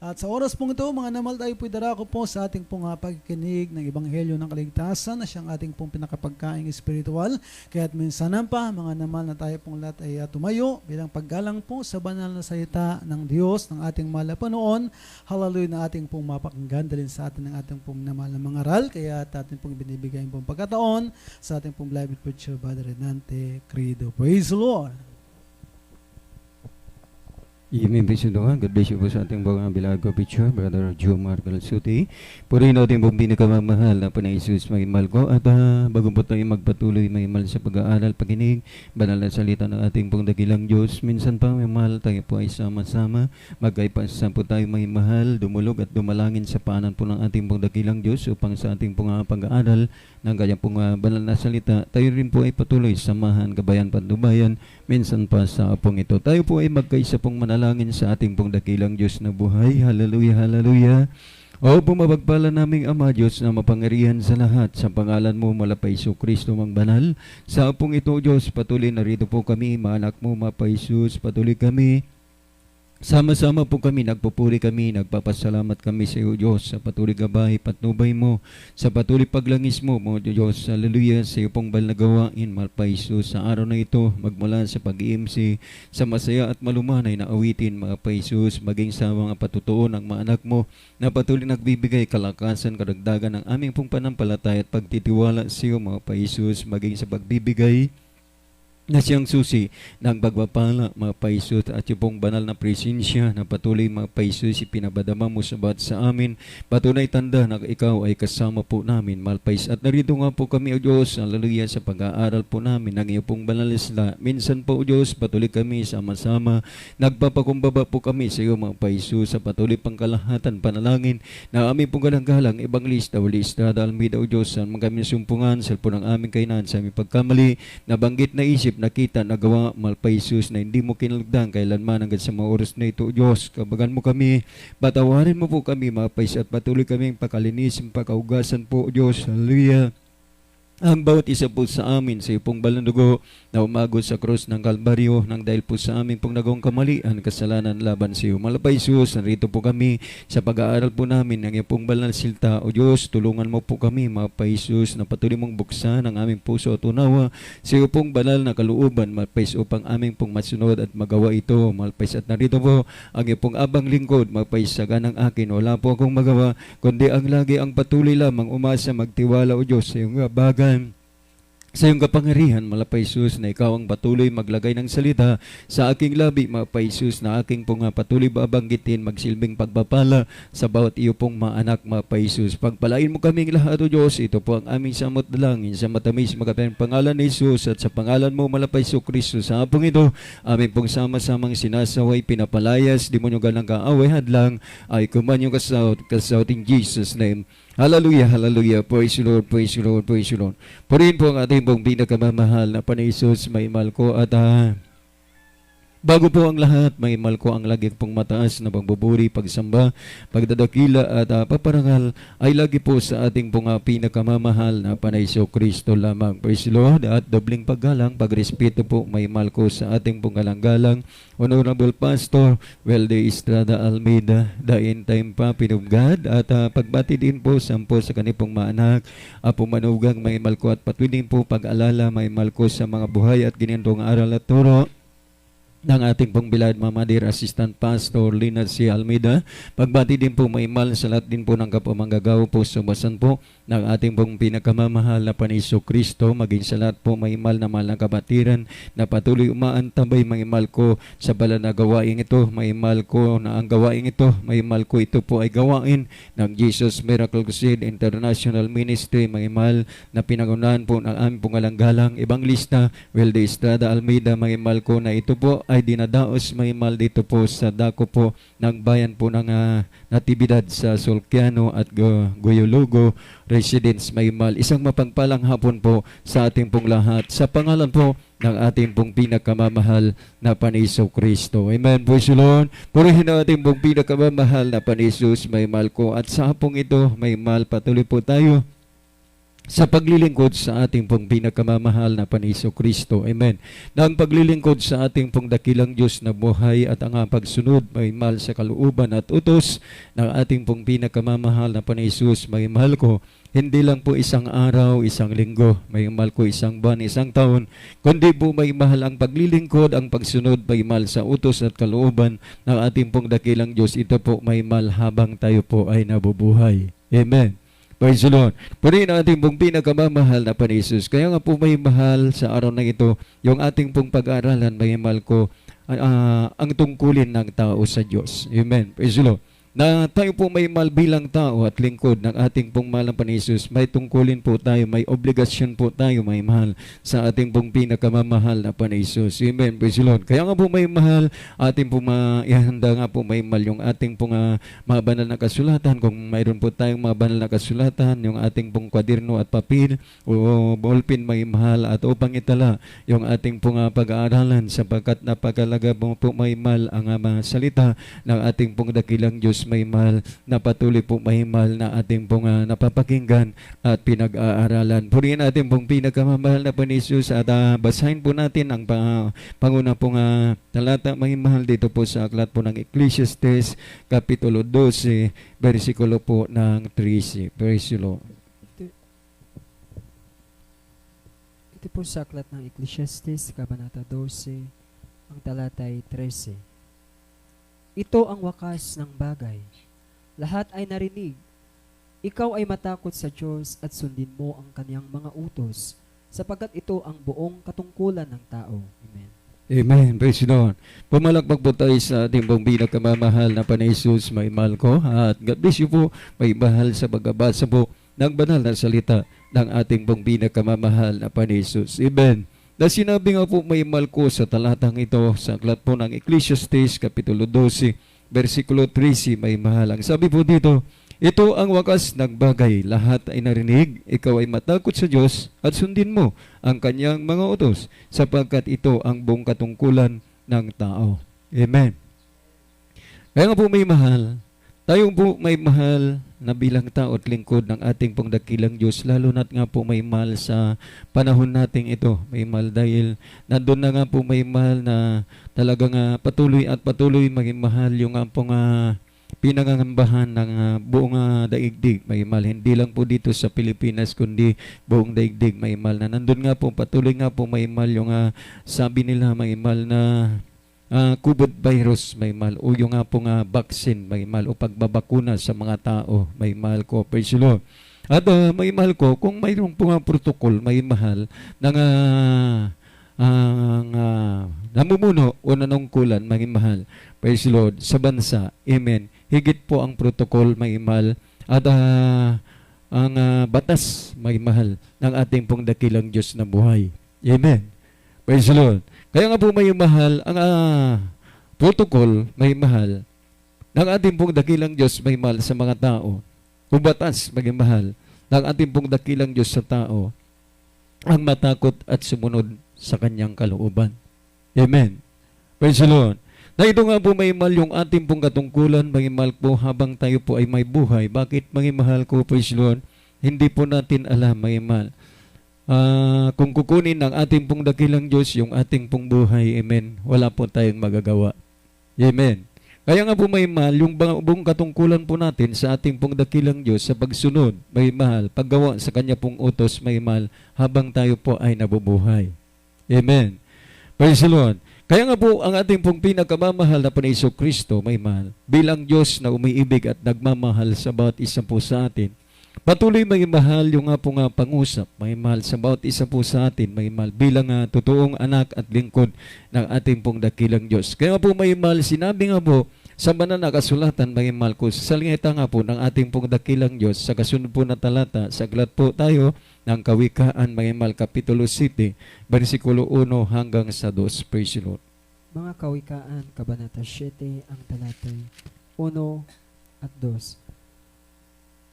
At sa oras pong ito, mga namal, tayo po'y darako po sa ating pong pagkikinig ng Ebanghelyo ng Kaligtasan na siyang ating pong pinakapagkaing espiritual. Kaya't minsanan pa, mga namal, na tayo pong lahat ay tumayo bilang paggalang po sa banal na salita ng Diyos, ng ating mahal na Panginoon. Hallelujah, na ating pong mapakinggan dalhin sa atin ng ating pong mahal na mga aral. Kaya ating pong binibigay pong pagkataon sa ating pong beloved preacher, Brother Renante Credo. Praise the Lord! Amen. Praise the Lord. God bless you po sa ating mga bilago picture, Brother Jomar Calsuti. Purihin natin pong pinakamamahal na Panginoon Jesus, mahal ko. At bago po tayo magpatuloy, mahal sa pag-aaral, pakinig, banal na salita ng ating pong dakilang Diyos. Minsan pa, mahal, tayo po ay sama-sama. Magkaipasan po tayo, mahal, dumulog at dumalangin sa paanan po ng ating pong dakilang Diyos upang sa ating pong pag-aaral ng kanyang pong banal na salita, tayo rin po ay patuloy samahan, kabayan, pandubayan, minsan pa sa apong ito. Tayo po ay magkaisa pong manalangin sa ating pong dakilang Diyos na buhay. Hallelujah, hallelujah. O pumapagpala naming Ama Diyos na mapangarihan sa lahat, sa pangalan mo malapay Isu Kristo mang banal. Sa apong ito, Diyos, patuloy narito po kami, mga anak mo, mapay Isus, patuloy kami. Sama-sama po kami, nagpupuri kami, nagpapasalamat kami sa iyo, Diyos, sa patuloy gabay, patnubay mo, sa patuloy paglangis mo, mo Diyos, hallelujah, sa iyo pong bal na gawain, malpay Isus, sa araw na ito, magmula sa pag-iimsi, sa masaya at malumanay na awitin, mga Paisus, maging sa mga patutuo ng mga anak mo, na patuloy nagbibigay kalakasan, karagdagan ng aming pong panampalataya at pagtitiwala sa iyo, mga Paisus, maging sa pagbibigay, na siyang susi ng pagpapala, mga Paisus, at yung pong banal na presensya na patuloy, mga Paisus, ipinabadama mo sa bawat sa amin. Patunay tanda na ikaw ay kasama po namin, mahal Pais. At narito nga po kami, O Diyos, hallelujah, sa pag-aaral po namin ng iyong pong banal na salita. Minsan po, O Diyos, patuloy kami sama-sama. Nagpapakumbaba po kami sa iyo, mga Paisus, sa patuloy pangkalahatan, panalangin na aming pong galang-galang, Ebanglista, Walista, Almeida, O Diyos, sa mga kami sumpungan, sa po ng aming kainan, sa aming pagkamali, nabanggit na isip, nakita, nagawa, malpay Isus, na hindi mo kinalagdan kailanman hanggang sa mga oras na ito, Diyos. Kabagan mo kami, patawarin mo po kami, mga Pais, at patuloy kaming pakalinisin, pakaugasan po, Diyos. Hallelujah. Ang bawat isa po sa amin sa iyong pong balandugo na umagod sa krus ng Kalbaryo nang dahil po sa aming pong nagawang kamalian, kasalanan laban sa iyo. Malapay Isus, narito po kami sa pag-aaral po namin ng iyong pong banal na salita. O Diyos, tulungan mo po kami, Malapay Isus, na patuloy mong buksan ang aming puso at unawa sa iyong pong banal na kalooban, Malapay Isus, upang aming pong masunod at magawa ito, Malapay Isus. At narito po ang iyong pong abang lingkod, Malapay Isus, sa ganang akin. Wala po akong magawa, kundi ang lagi ang patuloy lamang umasa, magtiwala, O Diyos, sa iyong bagan, sa iyong kapangyarihan, Malapay Isus, na ikaw ang patuloy maglagay ng salita sa aking labi, Malapay Isus, na aking pong patuloy babanggitin, magsilbing pagpapala sa bawat iyo pong mga anak, Malapay Isus. Pagpalain mo kaming lahat, O Diyos, ito po ang aming samot dalangin sa matamis magkapayang pangalan ni Isus, at sa pangalan mo, Malapay Isu Kristo. Sa hapong ito, aming pong sama-samang sinasaway, pinapalayas, di mo nyo ganang kaaway hadlang, ay kumanyo kasaut in Jesus' name. Hallelujah, hallelujah. Praise you, Lord, praise you, Lord, praise you, Lord. Purihin po ang ating pong pinakamamahal na Panginoon Isus, may mahal ko. At bago po ang lahat, may mahal ko ang lagi pong mataas na pagbuburi, pagsamba, pagdadakila at paparangal ay lagi po sa ating pong pinakamamahal na Panginoon Isu Kristo lamang. Praise the Lord. At dobling paggalang, pagrespeto po may mahal ko sa ating pong galang-galang Honorable Pastor Welde Estrada Almeida, the end time Papi of God, at pagbati din po sampo sa kanipong maanak, pumanugang may mahal ko, at patuloy din po pag-alala may mahal ko sa mga buhay at ginindong aral at turo ng ating pong bilad Mama Dear Assistant Pastor Lina C. Almeida. Pagbati din po may mahal sa lahat din po ng kapamanggagawa po sumasan po ng ating pong pinakamamahal na Panginoon Isu Kristo, maging sa lahat po may mahal na mahal na kabatiran na patuloy umaantabay, may mahal ko sa bala na gawain ito, may mahal ko na ang gawain ito, may mahal ko ito po ay gawain ng Jesus Miracle Crusade International Ministry, may mahal na pinangunahan po ng aming pong galang-galang Ebanglista Welde Estrada Almeida, may mahal ko na ito po ay dinadaos, may mahal dito po sa dako po ng bayan po ng Natividad sa Solquiano at Goyolugo Residence, may mahal. Isang mapagpalang hapon po sa ating pong lahat sa pangalan po ng ating pong pinakamamahal na Panginoon Isu Kristo. Amen. Praise the Lord. Purihin ang ating pong pinakamamahal na Panginoon Isus, may mahal ko. At sa hapong ito, may mahal, patuloy po tayo sa paglilingkod sa ating pong pinakamamahal na Paniso Kristo. Amen. Na ang paglilingkod sa ating pong dakilang Diyos na buhay at ang pagsunod may mahal sa kalooban at utos ng ating pong pinakamamahal na Panisus, may mahal ko, hindi lang po isang araw, isang linggo, may mahal ko isang buwan, isang taon, kundi po may mahal ang paglilingkod, ang pagsunod, may mahal sa utos at kalooban ng ating pong dakilang Diyos. Ito po may mahal habang tayo po ay nabubuhay. Amen. Praise the Lord. Purihin ang ating pong pinakamamahal na Panisus. Kaya nga po may mahal sa araw na ito, yung ating pong pag-aaralan, may mahal ko, ang tungkulin ng tao sa Diyos. Amen. Praise the Lord. Na tayo po may mahal bilang tao at lingkod ng ating pong mahal na Panisus, may tungkulin po tayo, may obligasyon po tayo may mahal sa ating pong pinakamamahal na Panisus. Amen. Praise the Lord. Kaya nga po may mahal, ating pong ihanda nga po may mahal yung ating pong mga banal na kasulatan. Kung mayroon po tayong mga banal na kasulatan, yung ating pong kwaderno at papel o ballpen may mahal at upang itala yung ating pong pag-aaralan sapagkat napakalaga po may mahal ang mga salita ng ating pong dakilang Diyos may mahal na patuloy po may mahal na ating pong napapakinggan at pinag-aaralan. Purihin natin pong pinakamamahal na Panisus at basahin po natin ang panguna pong talata may mahal dito po sa aklat po ng Ecclesiastes Kapitulo 12, versikulo po ng 13. Praise the Lord. Ito po sa aklat ng Ecclesiastes, Kabanata 12, ang talatay 13. Ito ang wakas ng bagay. Lahat ay narinig. Ikaw ay matakot sa Diyos at sundin mo ang kaniyang mga utos, sapagkat ito ang buong katungkulan ng tao. Amen. Amen. Praise the Lord. Pumalakpak po tayo sa ating pong pinakamamahal na Panisus, may mahal ko. At God bless you po, may mahal sa pagbabasa po ng banal na salita ng ating pong pinakamamahal na Panisus. Amen. Na sinabi nga po may mahal ko sa talatang ito sa aklat po ng Ecclesiastes Kapitulo 12, versikulo 13, may mahal. Ang sabi po dito, ito ang wakas ng bagay, lahat ay narinig, ikaw ay matakot sa Diyos at sundin mo ang kanyang mga utos, sapagkat ito ang buong katungkulan ng tao. Amen. Kaya nga po may mahal, tayong po may mahal na bilang tao at lingkod ng ating pong dakilang Diyos, lalo na't nga po may mahal sa panahon nating ito. May mahal dahil nandun na nga po may mahal na talagang patuloy at patuloy maging mahal yung pong pinangangambahan ng buong daigdig. May mahal, hindi lang po dito sa Pilipinas, kundi buong daigdig may mahal na nandun nga po, patuloy nga po may mahal yung sabi nila may mahal na COVID virus, may mahal, o yung pong vaccine, may mahal, o pagbabakuna sa mga tao, may mahal ko. Praise the Lord. At may mahal ko, kung mayroong pong protocol, may mahal, ng namumuno o nanungkulan, may mahal, praise the Lord, sa bansa. Amen. Higit po ang protocol, may mahal, at ang batas, may mahal, ng ating pong dakilang Diyos na buhay. Amen. Praise the Lord. Kaya nga po may mahal, ang protocol may mahal, ng ating pong dakilang Diyos may mahal sa mga tao. Kung batas maging mahal, ng ating pong dakilang Diyos sa tao, ang matakot at sumunod sa kanyang kalooban. Amen. Praise the Lord. Na ito nga po may mahal yung ating pong katungkulan, may mahal po habang tayo po ay may buhay. Bakit may mahal ko, praise the Lord? Hindi po natin alam, may mahal. Kung kukunin ng ating pong dakilang Diyos yung ating pong buhay, amen, wala po tayong magagawa. Amen. Kaya nga po may mahal, yung buong katungkulan po natin sa ating pong dakilang Diyos sa pagsunod, may mahal, paggawa sa Kanya pong utos, may mahal, habang tayo po ay nabubuhay. Amen. Praise the Lord. Kaya nga po ang ating pong pinakamamahal na Panginoon Kristo, may mahal, bilang Diyos na umiibig at nagmamahal sa bawat isa po sa atin, patuloy may mahal yung pong pangusap, may mahal sa bawat isa po sa atin, may mahal bilang totoong anak at lingkod ng ating pong dakilang Diyos. Kaya po may mahal, sinabi nga po sa banal na kasulatan, may mahal ko, sa salita nga po ng ating pong dakilang Diyos, sa kasunod po na talata, saglat po tayo ng Kawikaan, may mahal, Kapitulo 7, versikulo 1 hanggang sa 2. Praise the Lord. Mga Kawikaan, Kabanata 7, ang talatay 1 at 2.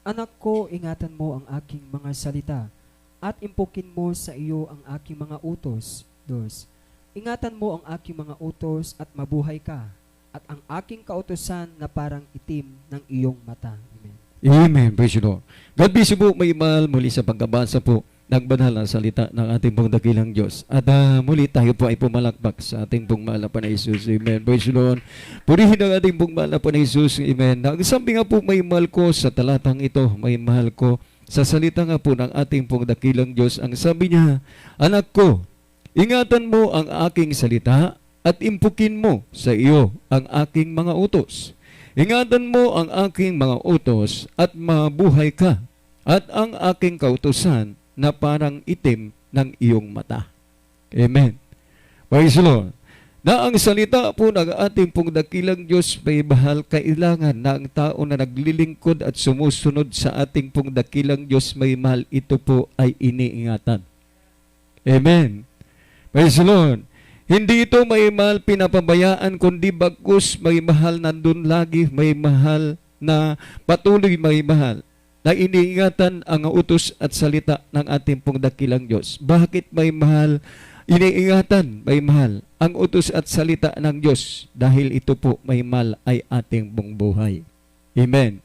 Anak ko, ingatan mo ang aking mga salita at impukin mo sa iyo ang aking mga utos. 2. Ingatan mo ang aking mga utos at mabuhay ka, at ang aking kautusan na parang itim ng iyong mata. Amen. Amen. Praise the Lord. God bless you po, may mahal muli sa pagkabasa po ng banal na salita ng ating pong dakilang Diyos. At muli tayo po ay pumalakpak sa ating pong mahal na Panginoon Jesus. Amen. Praise the Lord. Purihin ang ating pong mahal na Panginoon Jesus. Amen. Nagsabi nga po, may mahal ko sa talatang ito, may mahal ko sa salita nga po ng ating pong dakilang Diyos. Ang sabi niya, anak ko, ingatan mo ang aking salita at impukin mo sa iyo ang aking mga utos. Ingatan mo ang aking mga utos at mabuhay ka, at ang aking kautusan na parang itim ng iyong mata. Amen. Praise the Lord. Na ang salita po ng ating pong dakilang Diyos may mahal, kailangan na ang tao na naglilingkod at sumusunod sa ating pong dakilang Diyos may mahal, ito po ay iniingatan. Amen. Praise the Lord. Hindi ito may mahal pinapabayaan, kundi bagkus may mahal nandun lagi, may mahal na patuloy may mahal na iniingatan ang utos at salita ng ating pong dakilang Diyos. Bakit may mahal? Iniingatan may mahal ang utos at salita ng Diyos dahil ito po may mahal ay ating pong buhay. Amen.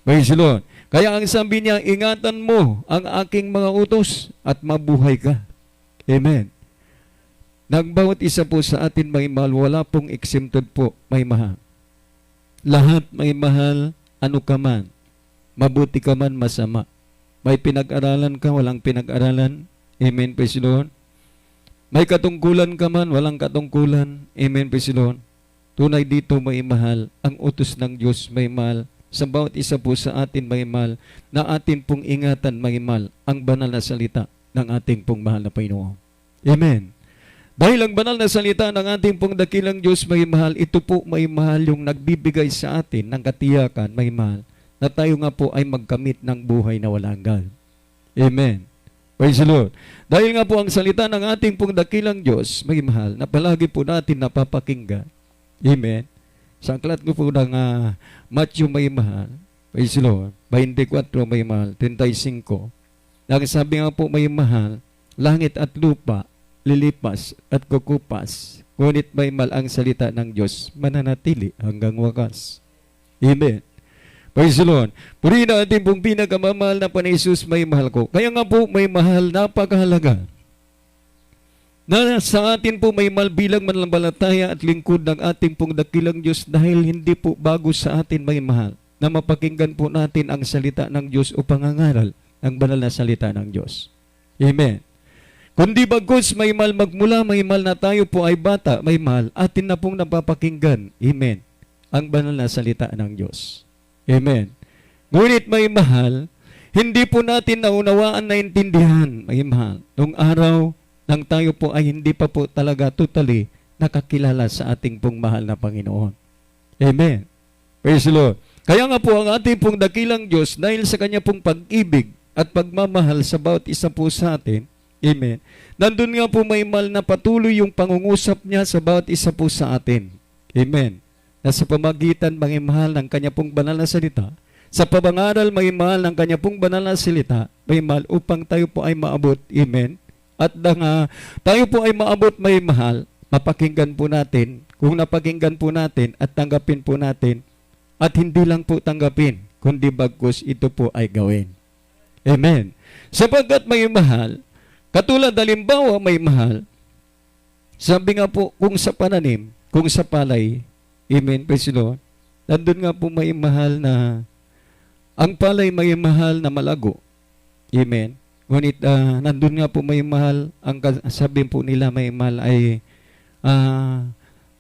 Praise the Lord. Kaya ang sabi niya, ingatan mo ang aking mga utos at mabuhay ka. Amen. Nang bawat isa po sa atin may mahal, wala pong exempted po may mahal. Lahat may mahal, ano ka man, mabuti ka man, masama. May pinag-aralan ka, walang pinag-aralan. Amen, praise the Lord. May katungkulan ka man, walang katungkulan. Amen, praise the Lord. Tunay dito may mahal, ang utos ng Diyos may mahal. Sa bawat isa po sa atin may mahal, na atin pong ingatan may mahal, ang banal na salita ng ating pong mahal na Panginoon. Amen. Dahil ang banal na salita ng ating pong dakilang Diyos may mahal, ito po may mahal yung nagbibigay sa atin ng katiyakan may mahal, na tayo nga po ay magkamit ng buhay na walang hanggan. Amen. Praise the Lord. Dahil nga po ang salita ng ating pong dakilang Diyos may mahal, na palagi po natin napapakinggan. Amen. Sa aklat ko po ng Matthew may mahal, praise the Lord, 24 may mahal, 35. Nagsabi nga po may mahal, langit at lupa, lilipas at kukupas, ngunit may mahal ang salita ng Diyos, mananatili hanggang wakas. Amen. Praise the Lord. Purihin ang ating pong pinakamamahal na Panginoon Jesus, may mahal ko. Kaya nga po may mahal, napakahalaga na sa atin po may mahal bilang mananampalataya at lingkod ng ating pong dakilang Diyos, dahil hindi po bago sa atin may mahal na mapakinggan po natin ang salita ng Diyos o pangangaral ng banal na salita ng Diyos. Amen. Kundi bagkus may mahal magmula, may mahal na tayo po ay bata, may mahal, atin na pong napapakinggan. Amen. Ang banal na salita ng Diyos. Amen. Ngunit may mahal, hindi po natin naunawaan, naintindihan, may mahal. Nung araw nang tayo po ay hindi pa po talaga totally nakakilala sa ating pong mahal na Panginoon. Amen. Praise the Lord. Kaya nga po ang ating pong dakilang Diyos, dahil sa Kanya pong pag-ibig at pagmamahal sa bawat isa po sa atin, amen, nandun nga po may mahal na patuloy yung pangungusap niya sa bawat isa po sa atin. Amen. Na sa pamagitan mga mahal ng Kanya pong banal na salita, sa pabangaral may mahal ng Kanya pong banal na salita, may mahal upang tayo po ay maabot. Amen. At tayo po ay maabot may mahal, mapakinggan po natin, kung napakinggan po natin at tanggapin po natin, at hindi lang po tanggapin, kundi bagkus ito po ay gawin. Amen. Sapagkat may mahal, katulad halimbawa may mahal, sabi nga po, kung sa pananim, kung sa palay, amen, praise the Lord, nandun nga po may mahal na, ang palay may mahal na malago. Amen. Ngunit nandun nga po may mahal, ang sabi po nila may mahal ay,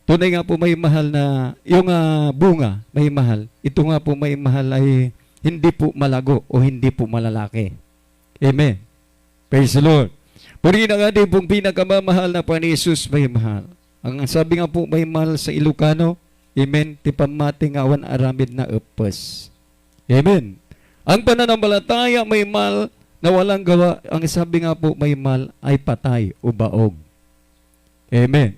tunay nga po may mahal na, yung bunga may mahal, ito nga po may mahal ay hindi po malago o hindi po malalaki. Amen. Praise the Lord. Purihin ang ating pong pinakamamahal na Panginoon Jesus may mahal. Ang sabi nga po may mahal sa Ilocano, amen, tipamating awan aramid na upes. Amen. Ang pananampalataya may mahal na walang gawa, ang sabi nga po may mahal ay patay o baog. Amen.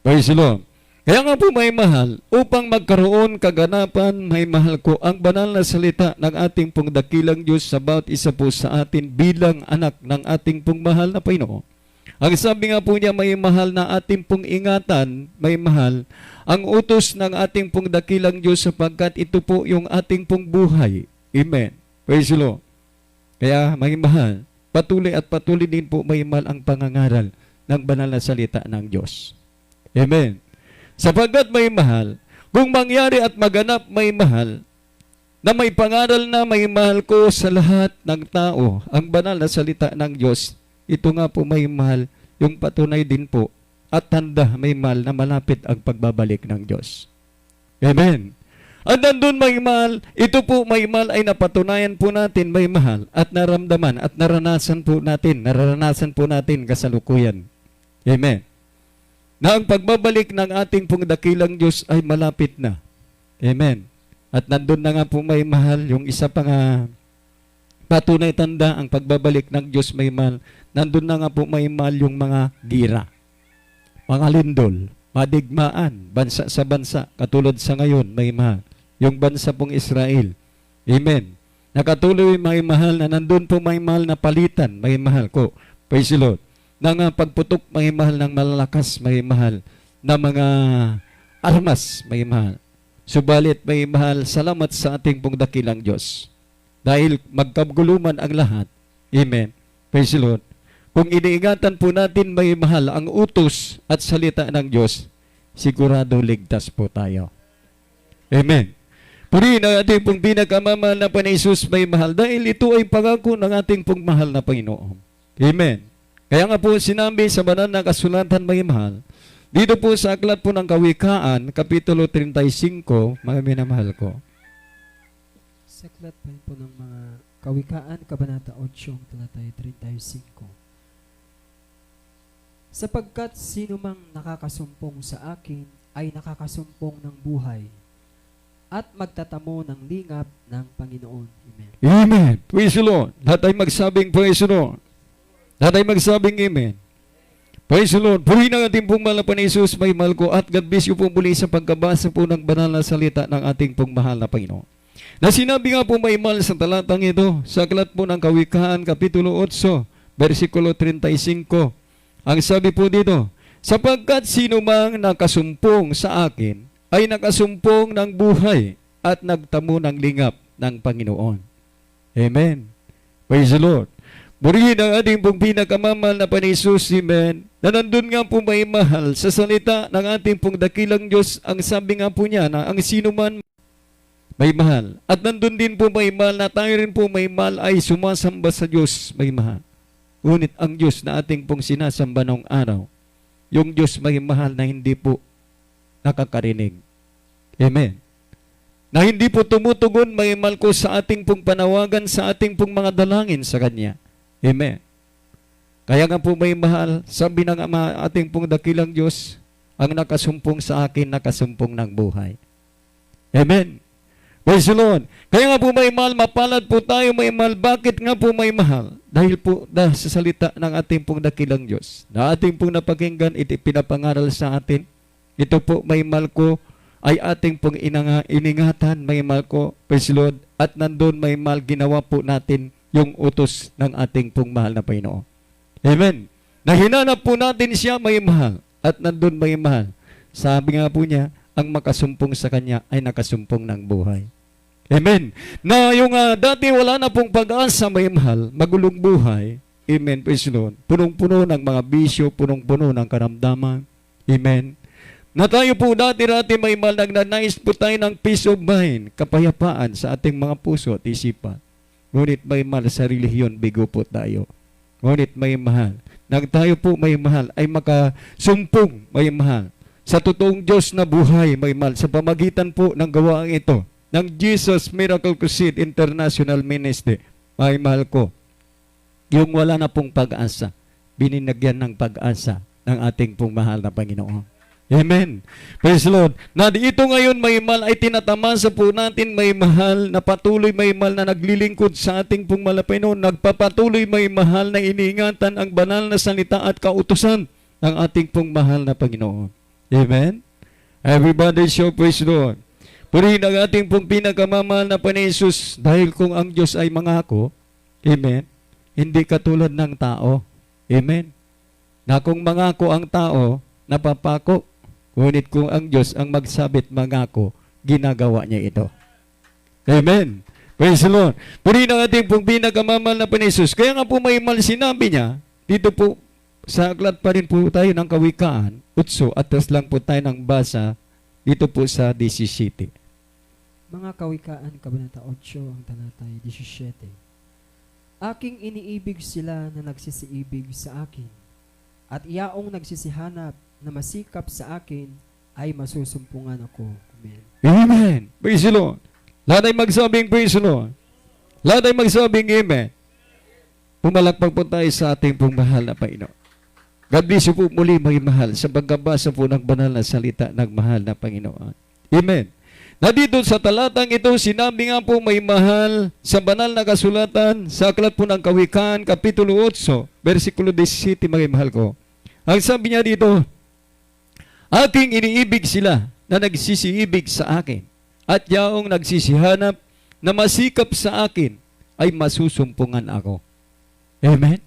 Praise the Lord. Kaya nga po may mahal, upang magkaroon kaganapan, may mahal ko ang banal na salita ng ating pong dakilang Diyos sa bawat isa po sa atin bilang anak ng ating pong mahal na Panginoon. Ang sabi nga po niya, may mahal na ating pong ingatan, may mahal, ang utos ng ating pong dakilang Diyos sapagkat ito po yung ating pong buhay. Amen. Praise the Lord. Kaya may mahal, patuloy at patuloy din po may mahal ang pangangaral ng banal na salita ng Diyos. Amen. Sapagkat may mahal, kung mangyari at maganap may mahal, na may pangaral na may mahal ko sa lahat ng tao, ang banal na salita ng Diyos, ito nga po may mahal, yung patunay din po, at tanda may mahal na malapit ang pagbabalik ng Diyos. Amen. At nandun may mahal, ito po may mahal ay napatunayan po natin may mahal at naramdaman at naranasan po natin kasalukuyan. Amen. Na ang pagbabalik ng ating pong dakilang Diyos ay malapit na. Amen. At nandun na nga po may mahal, yung isa pang patunay tanda ang pagbabalik ng Diyos may mahal. Nandun na nga po may mahal yung mga gira, mga lindol, madigmaan, bansa sa bansa, katulad sa ngayon may mahal. Yung bansa pong Israel. Amen. Nakatuloy may mahal na nandun po may mahal na palitan, may mahal ko. Praise the Lord. Nang pagputok may mahal ng malalakas, may mahal na mga armas, may mahal. Subalit may mahal, salamat sa ating pong dakilang Diyos. Dahil magkaguluman ang lahat. Amen. Praise the Lord. Kung iniingatan po natin may mahal ang utos at salita ng Diyos, sigurado ligtas po tayo. Amen. Purihin ang ating pong pinakamamahal na Panginoon Jesus may mahal dahil ito ay pangako ng ating pong mahal na Panginoon. Amen. Kaya nga po sinabi sa banal na kasulatan may mahal, dito po sa aklat po ng Kawikaan, Kapitulo 35, mga minamahal ko. Sa aklat po ng mga Kawikaan, Kabanata 8, talatay 35. Sapagkat sino mang nakakasumpong sa akin ay nakakasumpong ng buhay at magtatamo ng lingap ng Panginoon. Amen. Amen. Praise the Lord. Lahat ay magsabing praise the Lord. Lahat ay magsabing amen. Praise the Lord. Purihin ang ating pong mahal na Panginoon Jesus, may mahal ko, at God bless you po muli sa pagkabasa po ng banal na salita ng ating pong mahal na Panginoon. Na sinabi nga po may mahal sa talatang ito, sa aklat po ng Kawikaan, Kapitulo 8, versikulo 35. Ang sabi po dito, sapagkat sino mang nakasumpong sa akin, ay nakasumpong ng buhay at nagtamo ng lingap ng Panginoon. Amen. Praise the Lord. Purihin ang ating pong pinakamamahal na Panginoon Jesus, amen, na nandun nga po may mahal sa salita ng ating pong dakilang Diyos. Ang sabi nga po niya na ang sino man may mahal. At nandun din po may mahal na tayo rin po may mahal ay sumasamba sa Diyos may mahal. Ngunit ang Diyos na ating pong sinasamba noong araw, yung Diyos may mahal na hindi po nakakarinig. Amen. Na hindi po tumutugon may mahal ko sa ating pong panawagan, sa ating pong mga dalangin sa Kanya. Amen. Kaya nga po may mahal, sabi ng ating pong dakilang Diyos, ang nakasumpong sa akin, nakasumpong ng buhay. Amen. Praise the Lord. Kaya nga po may mahal, mapalad po tayo may mahal. Bakit nga po may mahal? Dahil po sa salita ng ating pong dakilang Diyos, na ating pong napakinggan, ito pinapangaral sa atin. Ito po may mahal ko, ay ating pong iningatan, may mahal ko, praise the Lord, at nandun may mahal, ginawa po natin yung utos ng ating pong mahal na Panginoon. Amen. Nahinanap po natin siya may mahal, at nandun may mahal. Sabi nga po niya, ang makasumpong sa Kanya ay nakasumpong ng buhay. Amen. Na yung dati wala na pong pag-asa may mahal, magulong buhay. Amen. Praise the Lord. Punong-puno ng mga bisyo, punong-puno ng karamdaman. Amen. Na tayo po dati-dati may mahal, nagnanais po tayo ng peace of mind, kapayapaan sa ating mga puso at isipan. Ngunit may mahal sa relihiyon, bigo po tayo. Ngunit may mahal. Nang tayo po may mahal, ay makasumpong may mahal. Sa totoong Diyos na buhay, may mahal. Sa pamagitan po ng gawaang ito, ng Jesus Miracle Crusade International Ministry, may mahal ko, yung wala na pong pag-asa, bininagyan ng pag-asa ng ating pong mahal na Panginoon. Amen. Praise the Lord. Na dito ngayon may mahal ay tinatamasa po natin may mahal na patuloy may mahal na naglilingkod sa ating pong mahal na Panginoon. Nagpapatuloy may mahal na iniingatan ang banal na salita at kautusan ng ating pong mahal na Panginoon. Amen. Everybody show praise the Lord. Purihin ang ating pong pinakamamahal na Panginoon Jesus dahil kung ang Diyos ay mangako, amen, hindi katulad ng tao. Amen. Na kung mangako ang tao, napapako. Ngunit kung ang Diyos ang magsabit mangako, ginagawa niya ito. Amen. Praise the Lord. Purihin ang ating pong pinakamamahal na Panginoon. Kaya nga po may sinabi niya, dito po sa aklat pa rin po tayo ng Kawikaan, 8, at tas lang po tayo ng basa dito po sa 17. Mga Kawikaan, Kabanata 8, ang talatay 17. Aking iniibig sila na nagsisiibig sa akin, at iyaong nagsisihanap na masikap sa akin ay masusumpungan ako. Amen. Amen. Praise the Lord. Lahat ay magsabing praise the Lord. Lahat ay magsabing amen. Pumalakpak po tayo sa ating pong mahal na Panginoon. God bless you po muli, mga mahal, sa pagkabasa po ng banal na salita ng mahal na Panginoon. Amen. Na dito sa talatang ito, sinabi nga po may mahal sa banal na kasulatan sa aklat po ng Kawikaan, Kapitulo 8, versikulo 17, mga mahal ko. Ang sabi niya dito, aking iniibig sila na nagsisiibig sa akin, at yaong nagsisihanap na masikap sa akin ay masusumpungan ako. Amen?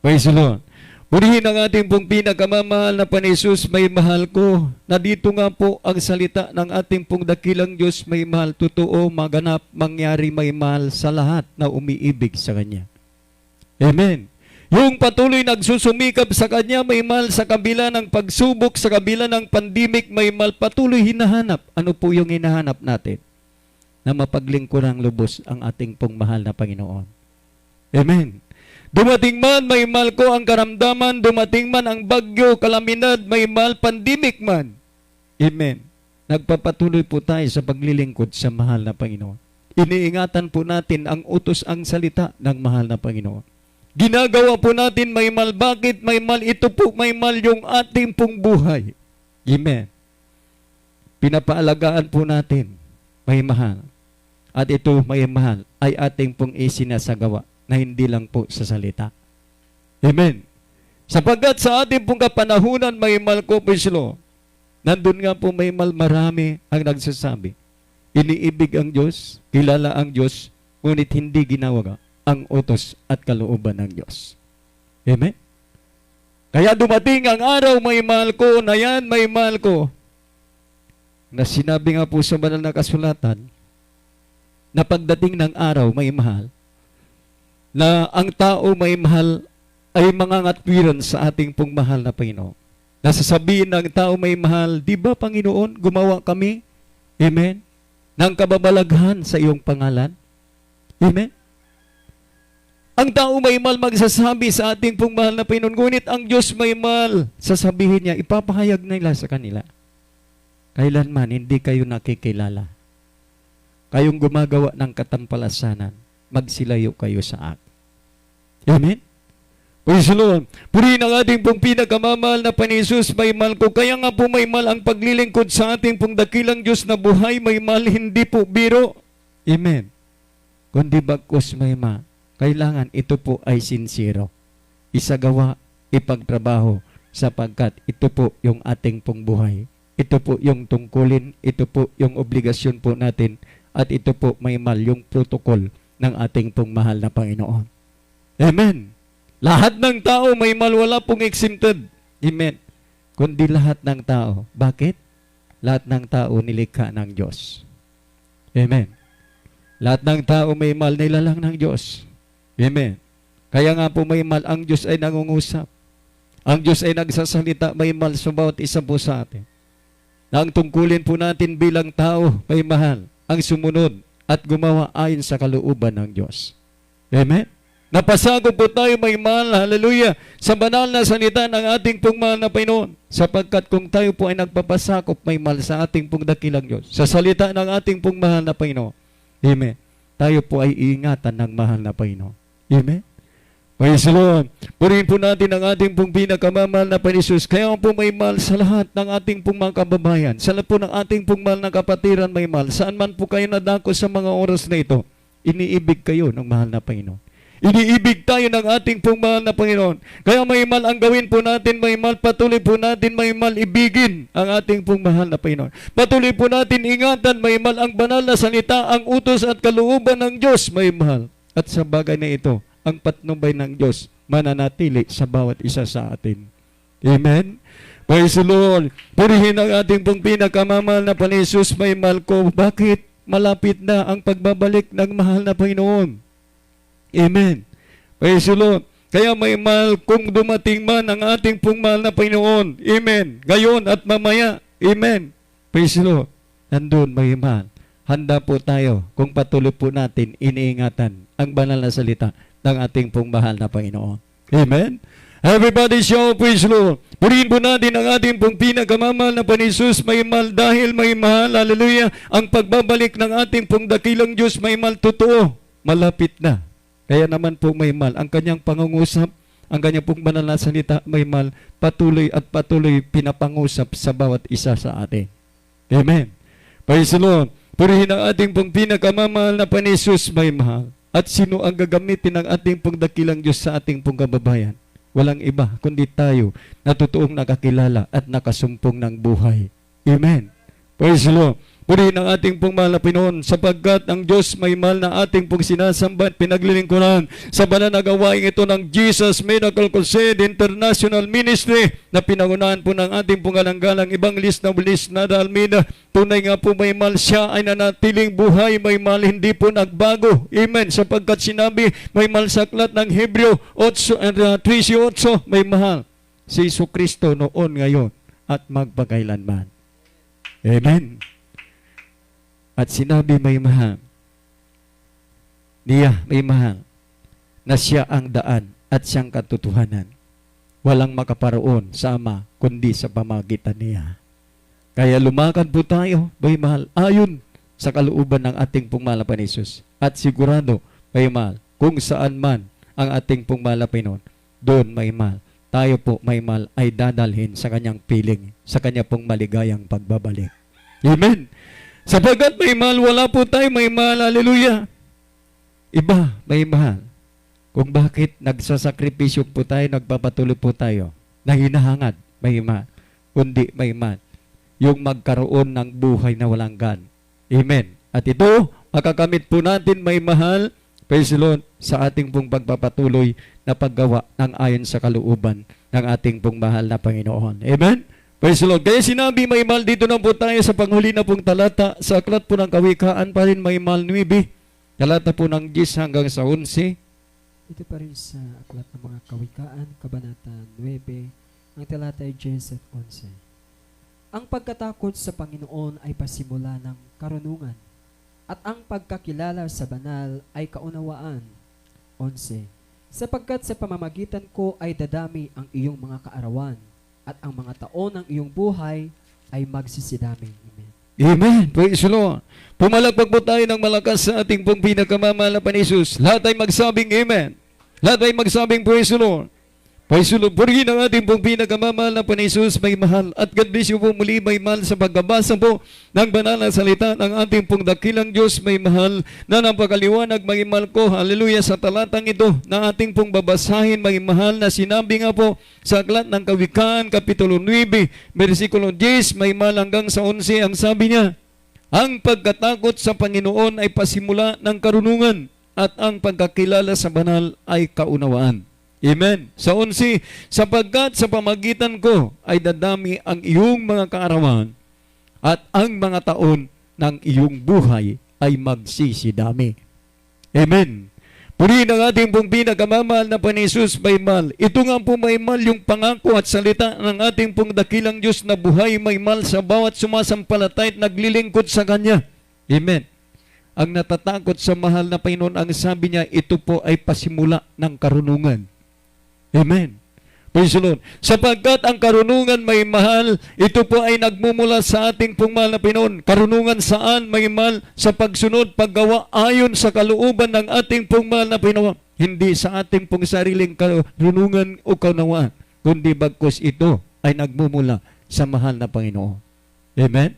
Praise the Lord. Purihin ang ating pong pinakamamahal na Panginoon, may mahal ko, na dito nga po ang salita ng ating pong dakilang Diyos, may mahal, totoo, maganap, mangyari, may mahal sa lahat na umiibig sa Kanya. Amen. Yung patuloy nagsusumikap sa Kanya, may mahal, sa kabila ng pagsubok, sa kabila ng pandemic, may mahal, patuloy hinahanap. Ano po yung hinahanap natin? Na mapaglingkurang lubos ang ating pong mahal na Panginoon. Amen. Dumating man, may mahal ko ang karamdaman, dumating man ang bagyo, kalamidad, may mahal, pandemic man. Amen. Nagpapatuloy po tayo sa paglilingkod sa mahal na Panginoon. Iniingatan po natin ang utos, ang salita ng mahal na Panginoon. Ginagawa po natin may mal. Bakit may mal? Ito po may mal yung ating pong buhay. Amen. Pinapaalagaan po natin may mahal. At ito may mahal ay ating pong isinasagawa na hindi lang po sa salita. Amen. Sapagkat sa ating pong kapanahunan may mal ko po silo. Nandun nga po may mal, marami ang nagsasabi. Iniibig ang Diyos, kilala ang Diyos, ngunit hindi ginawa ang utos at kalooban ng Diyos. Amen? Kaya dumating ang araw, may mahal ko, na yan, may mahal ko, na sinabi nga po sa banal na kasulatan, na pagdating ng araw, may mahal, na ang tao may mahal ay mangangatwiran sa ating pong mahal na Panginoon. Nasasabihin ng tao may mahal, di ba Panginoon, gumawa kami, amen, ng kababalaghan sa iyong pangalan? Amen? Ang tao may mahal magsasabi sa ating pong mahal na Panginoon, ngunit ang Diyos may mahal, sasabihin niya, ipapahayag nila sa kanila. Kailanman hindi kayo nakikilala. Kayong gumagawa ng katampalasanan, magsilayo kayo sa akin. Amen? Praise the Lord. Purihin ang ating pong pinakamamahal na Panginoon, may mahal ko. Kaya nga po may mahal ang paglilingkod sa ating pong dakilang Diyos na buhay, may mahal, hindi po biro. Amen. Kundi bagkus may mahal. Kailangan ito po ay sincero. Isagawa, ipagtrabaho, sapagkat ito po yung ating pong buhay. Ito po yung tungkulin, ito po yung obligasyon po natin, at ito po may mahal yung protokol ng ating pong mahal na Panginoon. Amen. Lahat ng tao may mahal, wala pong exempted. Amen. Kundi lahat ng tao. Bakit? Lahat ng tao nilikha ng Diyos. Amen. Lahat ng tao may mahal, nilalang ng Diyos. Amen. Kaya nga po may mahal, ang Diyos ay nangungusap. Ang Diyos ay nagsasalita, may mahal sa bawat isa po sa atin. Na ang tungkulin po natin bilang tao, may mahal, ang sumunod at gumawa ayon sa kalooban ng Diyos. Amen. Napasagop po tayo may mahal, hallelujah, sa banal na salita ng ating pong mahal na Panginoon. Sapagkat kung tayo po ay nagpapasakop, may mahal sa ating pong dakilang Diyos, sa salita ng ating pong mahal na Panginoon. Amen. Tayo po ay iingatan ng mahal na Panginoon. Amen? Praise the Lord. Purihin po natin ang ating pong pinakamamahal na Panginoon. Kaya po may mahal sa lahat ng ating pong mga kababayan. Sa lahat po ng ating pong mahal na kapatiran may mahal. Saan man po kayo nadako sa mga oras na ito, iniibig kayo ng mahal na Panginoon. Iniibig tayo ng ating pong mahal na Panginoon. Kaya may mahal ang gawin po natin, may mahal patuloy po natin, may mahal ibigin ang ating pong mahal na Panginoon. Patuloy po natin ingatan, may mahal ang banal na salita, ang utos at kalooban ng Diyos, may mahal. At sa bagay na ito, ang patnubay ng Diyos mananatili sa bawat isa sa atin. Amen? Praise the Lord. Purihin ang ating pong pinakamamahal na Panginoon, may mahal ko. Bakit? malapit na ang pagbabalik ng mahal na Panginoon. Amen. Praise the Lord. Kaya may mahal kung dumating man ang ating pong mahal na Panginoon. Amen. Ngayon at mamaya. Amen. Praise the Lord. Nandun may mahal. Handa po tayo kung patuloy po natin iniingatan ang banal na salita ng ating pong mahal na Panginoon. Amen. Everybody shout, praise the Lord. Purihin po natin ang ating pong pinakamamahal na Panginoon. May mahal dahil may mahal. Hallelujah. Ang pagbabalik ng ating pong dakilang Diyos may mahal totoo. Malapit na. Kaya naman po may mahal. Ang kanyang pangungusap, ang kanyang pong banal na salita may mahal. Patuloy at patuloy pinapangusap sa bawat isa sa atin. Amen. Praise the Lord. Purihin ang ating pong pinakamamahal na Panginoon may mahal. At sino ang gagamitin ng ating pong dakilang Diyos sa ating pong kababayan? Walang iba kundi tayo na totoong nakakilala at nakasumpong ng buhay. Amen. Praise the Lord. Purihin ang ating pong mahal na Panginoon sapagkat ang Diyos may mahal na ating pong sinasamba at pinaglilingkuran sa banal na gawain ito ng Jesus Miracle Crusade International Ministry na pinangunahan po ng ating pong galang-galang Evangelist na Luis Nada Almeida. Tunay nga po may mahal siya ay nanatiling buhay, may mahal hindi po nagbago. Amen. Sapagkat sinabi may mahal sa aklat ng Hebreo 13:8 may mahal si Jesucristo noon, ngayon at magpakailanman. Amen. At sinabi may mahal, niya may mahal, na siya ang daan at siyang katotohanan. Walang makaparoon sa Ama, kundi sa pamagitan niya. Kaya lumakad po tayo, may mahal, ayon sa kalooban ng ating pong mahal na Panginoon. At sigurado, may mahal, kung saan man ang ating pong mahal na Panginoon, doon may mahal. Tayo po, may mahal, ay dadalhin sa kanyang piling, sa kanya pong maligayang pagbabalik. Amen. Sapagkat may mahal, wala po tayo may mahal. Hallelujah. Iba, may mahal. Kung bakit nagsasakripisyo po tayo, nagpapatuloy po tayo, na hinahangad, may mahal. Kundi may mahal. Yung magkaroon ng buhay na walang gan. Amen. At ito, makakamit po natin may mahal, praise the Lord, sa ating pong pagpapatuloy na paggawa ng ayon sa kalooban ng ating pong mahal na Panginoon. Amen. Praise the Lord. Kaya sinabi may mahal, dito na po tayo sa panghuli na pong talata. Sa aklat po ng Kawikaan pa rin may mahal 9. Talata po ng 10 hanggang sa 11. Ito pa rin sa aklat ng mga Kawikaan, Kabanata 9, ang talata ay 10 at 11. Ang pagkatakot sa Panginoon ay pasimula ng karunungan, at ang pagkakilala sa banal ay kaunawaan. 11. Sapagkat sa pamamagitan ko ay dadami ang iyong mga kaarawan, at ang mga taon ng iyong buhay ay magsisidami. Amen. Amen. Praise the Lord. Pumalakpak po tayo ng malakas sa ating pong pinakamamahal na Panginoon. Lahat ay magsabing Amen. Lahat ay magsabing Praise the Lord. Praise the Lord. Purihin ang ating pong pinakamamahal na Panginoon may mahal. At God bless you po muli may mahal sa pagbabasa po ng banal na salita ng ating pong dakilang Diyos may mahal na napakaliwanag may mahal ko. Hallelujah. Sa talatang ito na ating pong babasahin may mahal na sinabi nga po sa aklat ng Kawikaan, Kapitulo 9, versikulo 10, may mahal hanggang sa 11. Ang sabi niya, ang pagkatakot sa Panginoon ay pasimula ng karunungan at ang pagkakilala sa banal ay kaunawaan. Amen. Sa 11, sapagkat sa pamagitan ko ay dadami ang iyong mga kaarawan at ang mga taon ng iyong buhay ay magsisidami. Amen. Purihin ang ating pong pinakamamahal na Panginoon may mahal. Ito nga po may mahal yung pangako at salita ng ating pong dakilang Diyos na buhay may mahal sa bawat sumasampalatay at naglilingkod sa Kanya. Amen. Ang natatakot sa mahal na Panginoon, ang sabi niya, ito po ay pasimula ng karunungan. Amen. Praise the Lord. Sapagkat ang karunungan may mahal, ito po ay nagmumula sa ating pong mahal na Panginoon. Karunungan saan may mahal? Sa pagsunod, paggawa ayon sa kalooban ng ating pong mahal na Panginoon. Hindi sa ating pong sariling karunungan o kaunawaan, kundi bagkus ito ay nagmumula sa mahal na Panginoon. Amen.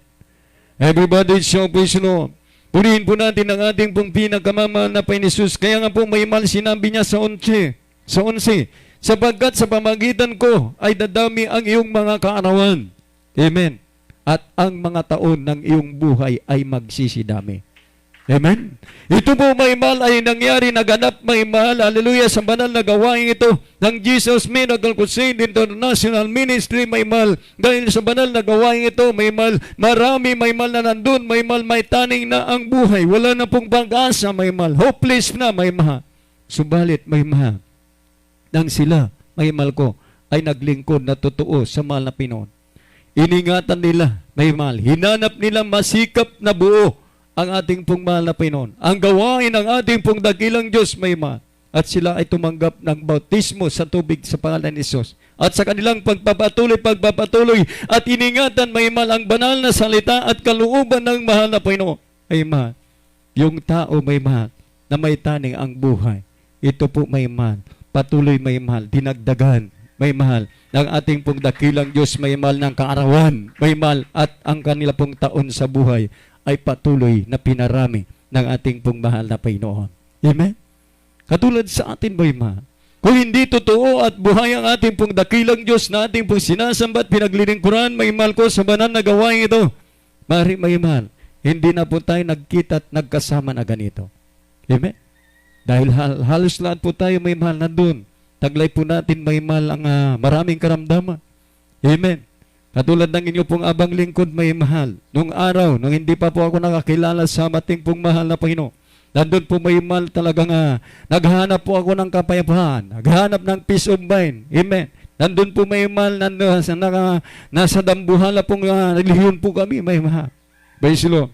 Everybody show praise the Lord. Purihin po natin ang ating pong pinakamamahal na Panginoon. Kaya nga po may mahal sinabi niya sa 11. Sa 11, sapagkat sa pamagitan ko ay dadami ang iyong mga kaarawan. Amen. At ang mga taon ng iyong buhay ay magsisidami. Amen. Ito po may mahal ay nangyari, naganap may mahal, hallelujah, sa banal na gawain ito ng Jesus Miracle Crusade International Ministry may mahal. Dahil sa banal na gawain ito may mahal, marami may mahal na nandun, may mahal, may taning na ang buhay. Wala na pong pag-asa may mahal, hopeless na may mahal. Subalit may mahal, nang sila may mahal ko ay naglingkod na totoo sa mahal na Pinoon. Iningatan nila may mahal, hinanap nila masikap na buo ang ating pong mahal na Pinoon. Ang gawain ng ating pong dakilang Diyos may mahal. At sila ay tumanggap ng bautismo sa tubig sa pangalan ni Jesus. At sa kanilang pagpapatuloy at iningatan may mahal ang banal na salita at kalooban ng mahal na Pinoon. May mahal. Yung tao may mahal na may taning ang buhay. Ito po may mahal. Patuloy may mahal. Dinagdagan may mahal. Ng ating pong dakilang Diyos may mahal ng kaarawan. May mahal. At ang kanila pong taon sa buhay ay patuloy na pinarami ng ating pong mahal na Panginoon. Amen? Katulad sa atin may mahal. Kung hindi totoo at buhay ang ating pong dakilang Diyos na ating pong sinasamba at pinaglilingkuran, may mahal ko sa banal na gawain ito. Mari may mahal, hindi na po tayo nagkita at nagkasama na ganito. Amen? Dahil halos lahat po tayo may mahal nandun. Taglay po natin may mahal ang maraming karamdaman. Amen? Katulad ng inyo pong abang lingkod may mahal. Nung araw, nung hindi pa po ako nakakilala sa mating pong mahal na Panginoon, nandun po may mahal talagang naghahanap po ako ng kapayapaan, naghahanap ng peace of mind. Amen. Nandun po may mahal, nasa dambuhala pong naglihiyon po kami, may mahal. Praise the Lord.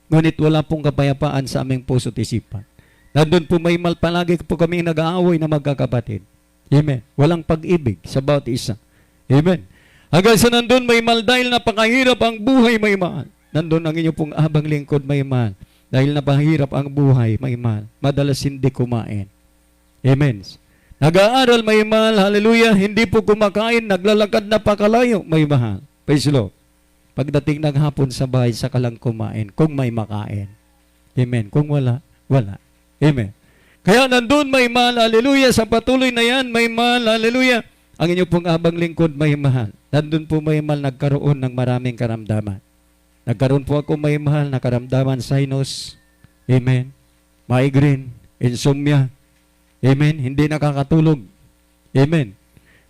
Ngunit wala pong kapayapaan sa aming puso at isipan. Nandun po may mahal, palagi po kami nag-aaway na magkakapatid. Amen. Walang pag-ibig sa bawat isa. Amen. Hanggang sa nandun may mahal dahil napakahirap ang buhay may mahal. Nandun ang inyo pong abang lingkod may mahal. Dahil napahirap ang buhay may mahal. Madalas hindi kumain. Amen. Nag-aaral may mahal. Hallelujah. Hindi po kumakain. Naglalakad na pakalayo may mahal. Praise the Lord. Pagdating ng hapon sa bahay, saka lang kumain. Kung may makain. Amen. Kung wala, wala. Amen. Kaya nandun may mahal. Hallelujah. Sa patuloy na yan may mahal. Hallelujah. Ang inyo pong abang lingkod may mahal. Nandun po may mahal nagkaroon ng maraming karamdaman. Nagkaroon po ako may mahal na karamdaman, sinus, amen, migraine, insomnia, amen, hindi nakakatulog, amen.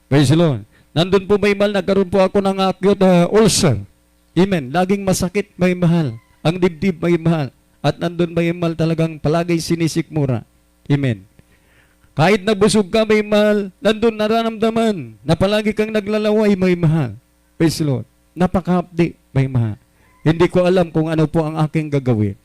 Praise the Lord. Nandun po may mahal, nagkaroon po ako ng acute ulcer, amen, laging masakit may mahal, ang dibdib may mahal, at nandun may mahal talagang palagay sinisikmura, amen. Kahit nabusog ka, may mahal, nandun nararamdaman na palagi kang naglalaway, may mahal. Praise the Lord. Napaka-update, may mahal. Hindi ko alam kung ano po ang aking gagawin.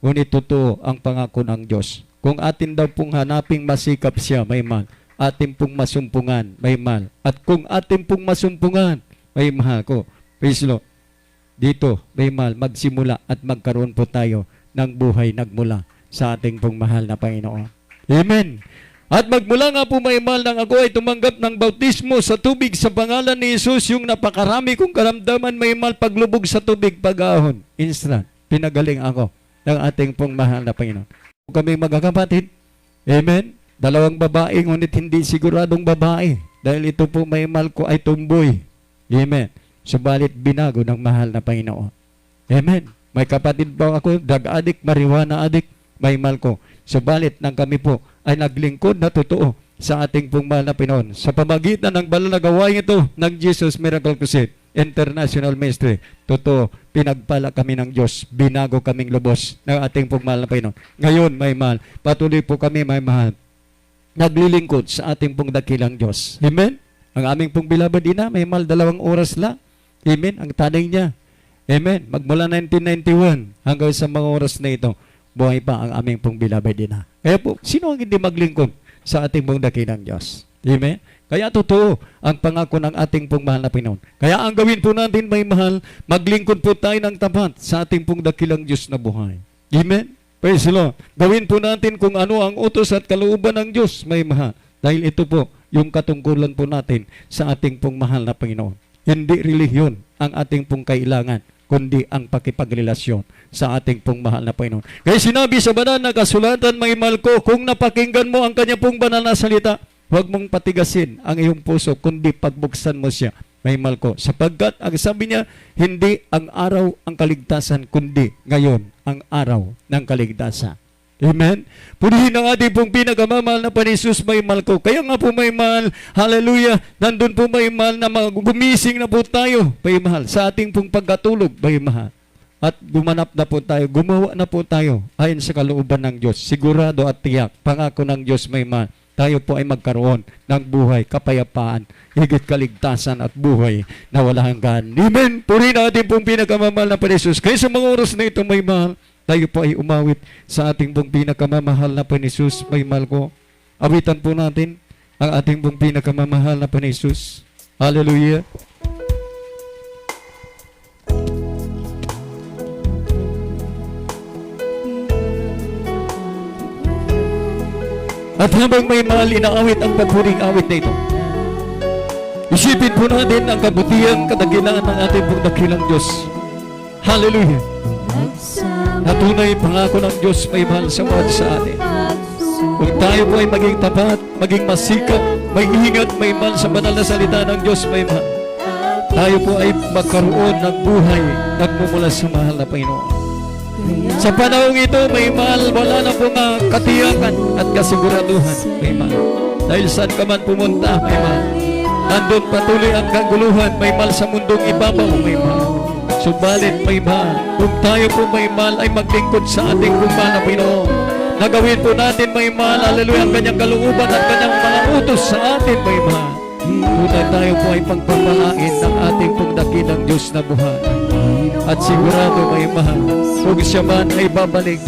Ngunit totoo ang pangako ng Diyos. Kung atin daw pong hanaping masikap siya, may mahal. Atin pong masumpungan, may mahal. At kung atin pong masumpungan, may mahal ko. Praise the Lord. Dito, may mahal, magsimula at magkaroon po tayo ng buhay nagmula sa ating pong mahal na Panginoon. Amen. At magmula nga po may mahal nang ako ay tumanggap ng bautismo sa tubig sa pangalan ni Jesus, yung napakarami kong karamdaman may mahal paglubog sa tubig pag-ahon. Instant, pinagaling ako ng ating pong mahal na Panginoon. Kami magkakapatid, amen, 2 babae, ngunit hindi siguradong babae, dahil ito po may mahal ko ay tumboy. Amen. Subalit binago ng mahal na Panginoon. Amen. May kapatid pa ako, drug addict, marijuana addict, may mahal ko. Subalit nang kami po ay naglingkod na totoo sa ating pong mahal na Pinoon. Sa pamagitan ng banal na gawain ito ng Jesus Miracle Crusade International Ministry, totoo, pinagpala kami ng Diyos, binago kaming lubos ng ating pong mahal na Pinoon. Ngayon, may mahal, patuloy po kami, may mahal, naglilingkod sa ating pong dakilang Diyos. Amen? Ang aming pong beloved ina, may mahal 2 oras lang. Amen? Ang tanay niya. Amen? Magmula 1991 hanggang sa mga oras na ito, buhay pa ang aming pong beloved ina. Kaya po, sino ang hindi maglingkod sa ating pong dakilang Diyos? Amen? Kaya totoo ang pangako ng ating pong mahal na Panginoon. Kaya ang gawin po natin may mahal, maglingkod po tayo ng tapat sa ating pong dakilang Diyos na buhay. Amen? Praise the Lord. Gawin po natin kung ano ang utos at kalooban ng Diyos may mahal. Dahil ito po yung katungkulan po natin sa ating pong mahal na Panginoon. Hindi relihiyon ang ating pong kailangan, kundi ang pakipagrelasyon sa ating pong mahal na Panginoon. Kaya sinabi sa banal na kasulatan, may mahal ko, kung napakinggan mo ang kanya pong banal na salita, huwag mong patigasin ang iyong puso, kundi pagbuksan mo siya may mahal ko. Sapagkat, ang sabi niya, hindi ang araw ang kaligtasan, kundi ngayon ang araw ng kaligtasan. Amen? Purihin ang ating pong pinakamamahal na Panisus, may mahal ko. Kaya nga po may mahal, hallelujah, nandun po may mahal na gumising na po tayo, may mahal. Sa ating pong pagkatulog, may mahal. At gumanap na po tayo, gumawa na po tayo ayon sa kalooban ng Diyos. Sigurado at tiyak, pangako ng Diyos may mahal. Tayo po ay magkaroon ng buhay, kapayapaan, higit kaligtasan at buhay na walang hanggan. Amen. Purihin natin pong pinakamamahal na Panisus. Kaya sa mga oras na ito may mahal, tayo po ay umawit sa ating pong pinakamamahal na Panisus, may mahal ko. Awitan po natin ang ating pong pinakamamahal na Panisus. Hallelujah. At habang may mahal, inaawit ang papuring awit na ito. Isipin po natin ang kabutihan, kadakilaan ng ating pong dakilang Diyos. Hallelujah. Na tunay pangako ng Diyos may mahal sa mga sa atin. Kung tayo po ay maging tapat, maging masikap, may ingat, may mahal sa banal na salita ng Diyos may mahal, tayo po ay magkaroon ng buhay nagmumula sa mahal na Panginoon. Sa panahong ito, may mahal, wala na pong katiyakan at kasiguraduhan, may mahal. Dahil saan ka man pumunta, may mahal. Nandun patuloy ang kaguluhan, may mahal sa mundong ibabaw, may mahal. Subalit, may mahal. Kung tayo po may mahal, ay maglingkod sa ating mahal na Panginoon. Nagawin po natin may mahal, hallelujah, ang kanyang kalooban at kanyang mga utos sa atin, may mahal. Tunay tayo po ay pagpapalain ng ating pong dakilang Diyos na buhay. At sigurado may mahal, kung siya man ay babalik,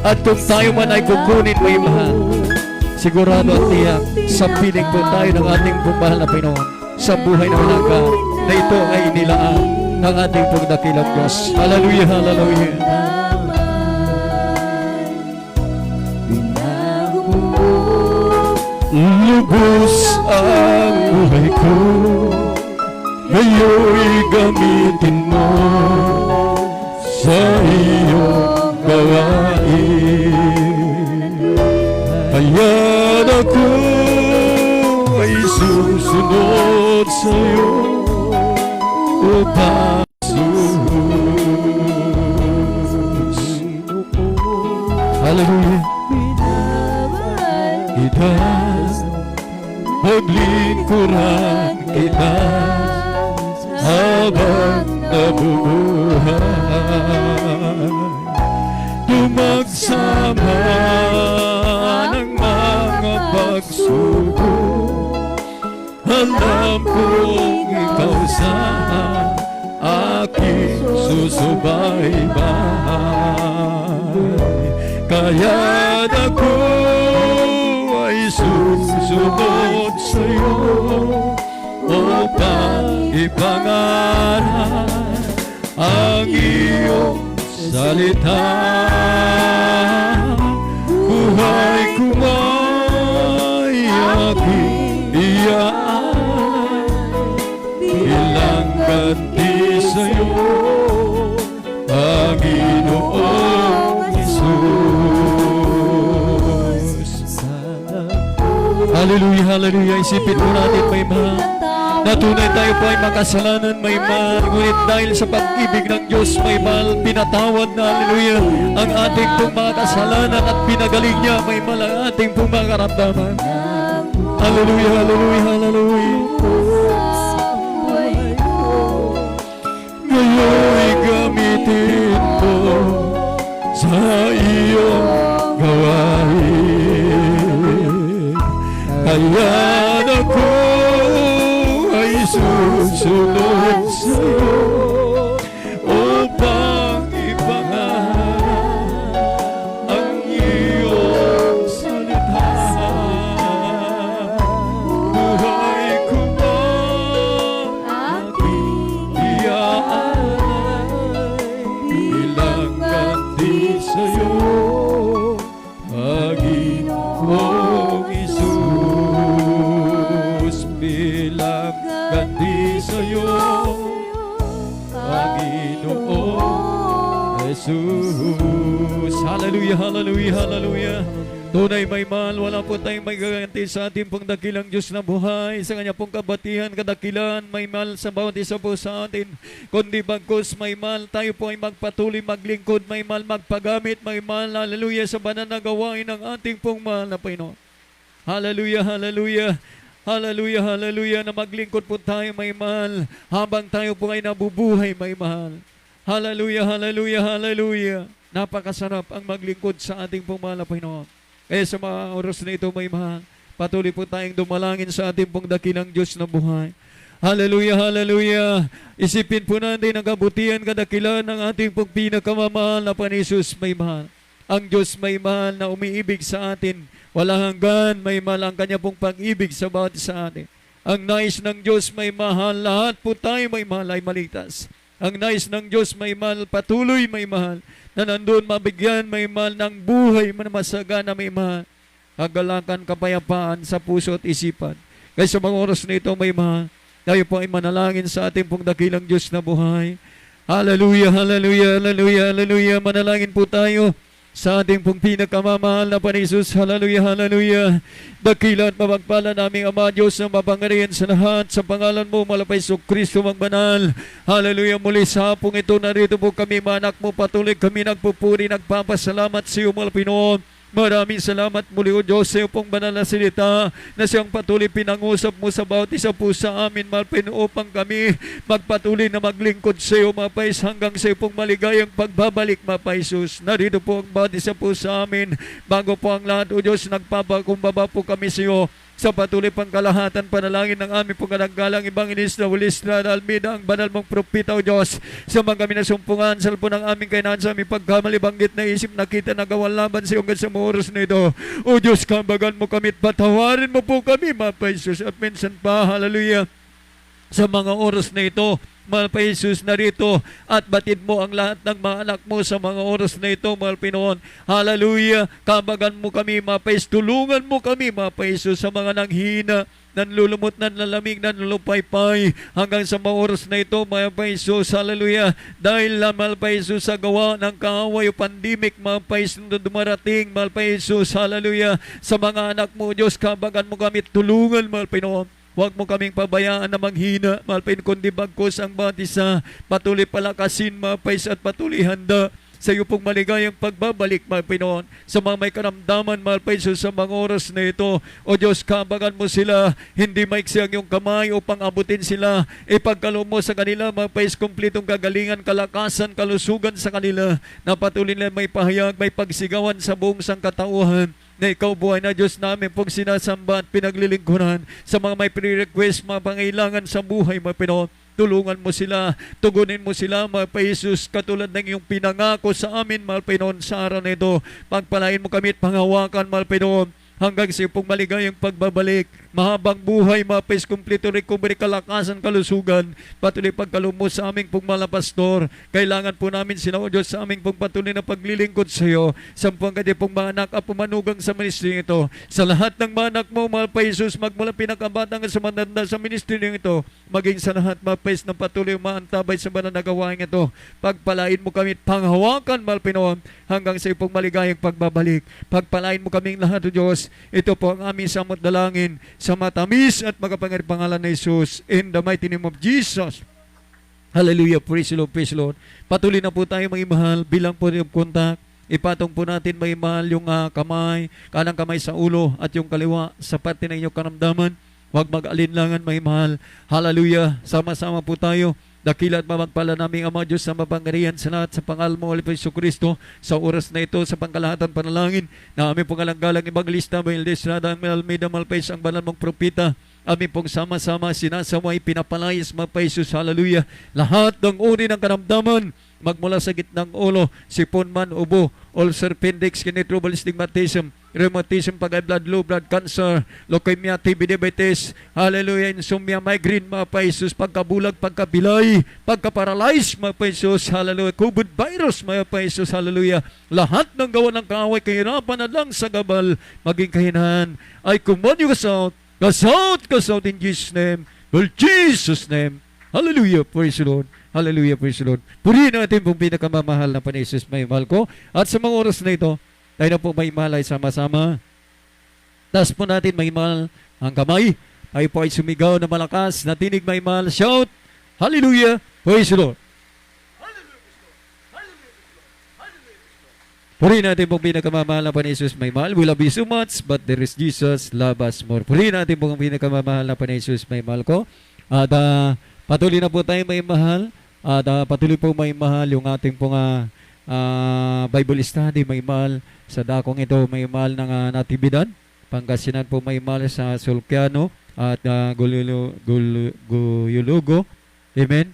at kung tayo man ay kukunin may mahal, sigurado at tiyak, sa piling po tayo ng ating pong mahal na Panginoon, sa buhay na halaga, na ito ay inilaan ng ating pong dakilang Diyos. Hallelujah, hallelujah. Lubos ang buhay ko, ngayon'y gamitin mo sa iyong gawain. Kaya't ako ay susunod sa iyo upang sus. Hallelujah. Kita maglingkuran kita habang nabubuhay, tumagsama ng mga pagsubok. Alam kong ikaw sa aking susubaybay, kaya't ako ay susunod sa'yo upang ipangaral ang iyong salita. Buhay ko ay aking iyaan bilang ganti sa'yo, Panginoong Jesus. Hallelujah, hallelujah. Isipin mo natin may mahal, na tunay tayo po ay makasalanan, may mahal. Ngunit dahil sa pag-ibig ng Diyos, may mahal, pinatawad na, hallelujah, ang ating pong mga kasalanan at pinagaling niya, may mahal, ang ating pong mga karamdaman. Hallelujah, hallelujah, hallelujah. Ngayon'y gamitin mo sa iyong gawain. Kaya't ako ay susunod sa'yo upang ipangaral ang iyong salita. Buhay ko man aking iyaan bilang ganti sa'yo, Panginoong Jesus. Bilang ganti sa'yo, Panginoong Jesus. Hallelujah, hallelujah, hallelujah. Tunay may mahal, wala po tayong may gaganti sa ating pong dakilang Diyos na buhay. Sa kanya pong kabatihan, kadakilan, may mahal sa bawat isa po sa atin. Kundi bagkus may mahal, tayo po ay magpatuloy, maglingkod, may mahal, magpagamit, may mahal, hallelujah, sa banal na gawain ng ating pong mahal na Panginoon. Hallelujah, hallelujah. Hallelujah, hallelujah, na maglingkod po tayo, may mahal, habang tayo po ay nabubuhay, may mahal. Hallelujah, hallelujah, hallelujah. Napakasarap ang maglingkod sa ating pong mahal na Panginoon. Kaya sa mga oras na ito, may mahal, patuloy po tayong dumalangin sa ating pong dakilang Diyos na buhay. Hallelujah, hallelujah. Isipin po natin ang kabutihan, kadakilan ng ating pong pinakamamahal na Panginoon, may mahal. Ang Diyos may mahal na umiibig sa atin. Walang hanggan, may mahal ang kanya pong pag-ibig sa bawat sa atin. Ang nais ng Diyos may mahal, lahat po tayo may mahal ay maligtas. Ang nais ng Diyos may mahal, patuloy may mahal, na nandun mabigyan may mahal ng buhay, masagana may mahal, kagalakan, kapayapaan sa puso at isipan. Kaya sa mga oras na ito may mahal, tayo po ay manalangin sa ating pong dakilang Diyos na buhay. Hallelujah, hallelujah, hallelujah, hallelujah. Manalangin po tayo sa ating pong pinakamamahal na Panginoon. Hallelujah, hallelujah. Dakila at mapagpala naming Ama Diyos na mapangarihan sa lahat, sa pangalan mo, malapay sa Kristo magbanal. Hallelujah, muli sa hapong ito, narito po kami, manak mo, patuloy kami nagpupuri, nagpapasalamat sa iyo, mahal Pinoon. Maraming salamat muli, O Diyos, sa iyo pong banal na salita na siyang patuloy pinangusap mo sa bawat isa po sa amin, mahal Pinoon, upang kami magpatuloy na maglingkod sa iyo, mga Pais, hanggang sa iyo pong maligayang pagbabalik, mga Paisus. Narito po ang bawat isa po sa amin. Bago po ang lahat, O Diyos, nagpapakumbaba po kami sa iyo sa patuloy pangkalahatan, panalangin ng aming pagkalanggalang Evangelista Wilistra Almeida, ang banal mong propita, O Diyos, sa mga kami nasumpungan, salpo ng aming kainaan sa aming pagkamali, banggit na isip, nakita, nagawan laban sa iyong sa mga oras na ito. O Diyos, kambagan mo kami at patawarin mo po kami, mga Paisus. At minsan pa, hallelujah, sa mga oras na ito, mahal pa Jesus, narito at batid mo ang lahat ng mga anak mo sa mga oras na ito, mahal Pinoon. Hallelujah, kabagan mo kami, mga Pais, tulungan mo kami, mga Pais, sa mga nanghina, nanlulumot, nanlalamig, nanlulupaypay, hanggang sa mga oras na ito, mga Pais, hallelujah, dahil mahal Pais, sa gawa ng kaaway o pandemic, mga Pais, dumarating, mahal Pais, hallelujah, sa mga anak mo, Diyos, kabagan mo kami, tulungan, mahal Pinoon. Huwag mo kaming pabayaan na manghina, mahal Pinoon, kundi bagkos ang bawat isa, patuloy palakasin, mga Pais, at patuloy handa sa iyo pong maligayang pagbabalik, mahal Pinoon, sa mga may karamdaman, mahal Pais, sa mga oras na ito. O Diyos, kabagan mo sila, hindi maiksi ang iyong kamay upang abutin sila. Ipagkaloob mo sa kanila, mga Pais, kumplitong kagalingan, kalakasan, kalusugan sa kanila, na patuloy nila may pahayag, may pagsigawan sa buong sangkatauhan, na ikaw buhay na Diyos namin pong sinasamba at pinaglilingkuran sa mga may pre-request, mga pangailangan sa buhay, mga Pinoon. Tulungan mo sila, tugunin mo sila, mga Paisus, katulad ng iyong pinangako sa amin, mahal Pinoon, sa araw na ito. Pagpalain mo kami at panghawakan, mahal Pinoon, hanggang sa iyong pong maligayang pagbabalik. Mahabang buhay, mga Pais, kumplito recovery, kalakasan, kalusugan, patuloy pagkaloob mo sa aming pong mga pastor. Kailangan po namin sila, O Diyos, sa aming pong patuloy na paglilingkod sa iyo. Sampuang kadi pong mga anak at pumanugang sa ministry ito. Sa lahat ng mga anak mo, mahal Paisus, magmula pinakabata hanggang sa matanda sa ministry ito, maging sa lahat, mga Pais, na patuloy umaantabay sa banal na gawain ito. Pagpalain mo kami at panghawakan, mahal Pinoon, hanggang sa iyong pong maligayang pagbabalik. Pagpalain mo kaming lahat, O Diyos. Ito po ang aming samot dalangin sa matamis at magapangyarihang pangalan ni Jesus, in the mighty name of Jesus. Hallelujah, praise the Lord, praise the Lord. Patuloy na po tayo, mga mahal, bilang po yung kontak. Ipatong po natin, mga mahal, yung kamay, kanang kamay sa ulo at yung kaliwa sa parte ng inyong karamdaman. Huwag mag-alinlangan, mga mahal. Hallelujah, sama-sama po tayo. Dakila at mamagpala naming Ama Diyos sa mapangarihan sa lahat, sa pangalan mo, Alipay Kristo, sa oras na ito, sa pangkalahatan panalangin, na aming pangalanggalang Evangelista Mayldes Radang Almeida Malpays, ang banal mong propita, aming pong sama-sama sinasamay, pinapalayas, mga Paisus, hallelujah, lahat ng uri ng karamdaman, magmula sa gitnang ulo, sipon man, ubo, ulcer, appendix, kinitrubal, stigmatism, rheumatism, pag-high blood, low blood cancer, leukemia, TB, diabetes, hallelujah, insomnia, migraine, mga Paisus, pagkabulag, pagkabilay, pagkaparalyze, mga Paisus, hallelujah, COVID virus, mga Paisus, hallelujah, lahat ng gawa ng kaaway, kahirapan na lang sa gabal, maging kahinahan, I command you, cast out in Jesus' name, in Jesus' name, Hallelujah, praise the Lord. Hallelujah, praise the Lord. Purihin natin pong pinakamamahal na Panginoon Jesus, may mahal ko. At sa mga oras na ito, tayo na po may mahal ay sama-sama. Taas po natin may mahal ang kamay. Tayo po ay sumigaw na malakas, na tinig may mahal. Shout, Hallelujah, praise the Lord. Purihin natin pong pinakamamahal na Panginoon Jesus, may mahal. We love you so much, but there is Jesus, love us more. Purihin natin pong pinakamamahal na Panginoon Jesus, may mahal ko. At patuloy na po tayo may mahal. At patuloy po may mahal yung ating pong Bible study, may mahal sa dakong ito, may mahal ng Natividad. Pangasinan po may mahal sa Sulciano at Guyulugo. Amen.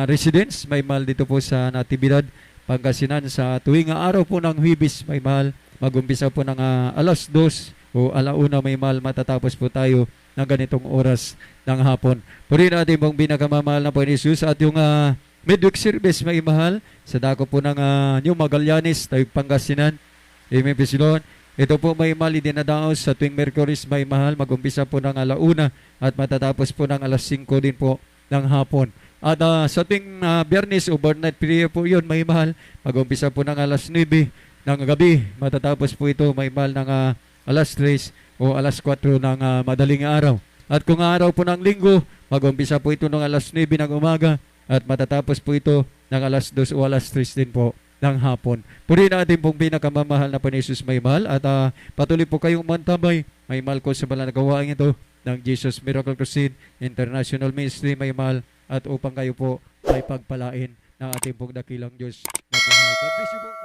Residence, may mahal dito po sa Natividad. Pangasinan sa tuwing araw po ng Huwebes, may mahal. Mag-umpisa po ng alas 2 o alauna, may mahal. Matatapos po tayo ng ganitong oras ng hapon. Purihin natin pong pinakamamahal na Panginoon Jesus at yung midweek service, may mahal sa dako po ng New Magallanes, tayo Pangasinan. Amen, praise the Lord. Ito po may mahal dinadaos sa tuwing Merkuris, may mahal. Mag-umpisa po ng alauna at matatapos po ng alas 5 din po ng hapon. At sa tuwing Biyernes, overnight prayer po yun, may mahal. Mag-umpisa po ng alas 9 ng gabi. Matatapos po ito, may mahal ng alas 3 o alas 4 ng madaling araw. At kung araw po ng linggo, mag-umpisa po ito ng alas 9 ng umaga at matatapos po ito ng alas 2 o alas 3 din po ng hapon. Purihin natin pong pinakamamahal na Panginoon Jesus, may mahal. At patuloy po kayong mantabay, may mahal ko sa banal na gawain ito ng Jesus Miracle Crusade International Ministry, may mahal. At upang kayo po ay pagpalain ng ating pong dakilang Diyos na buhay. God bless you po.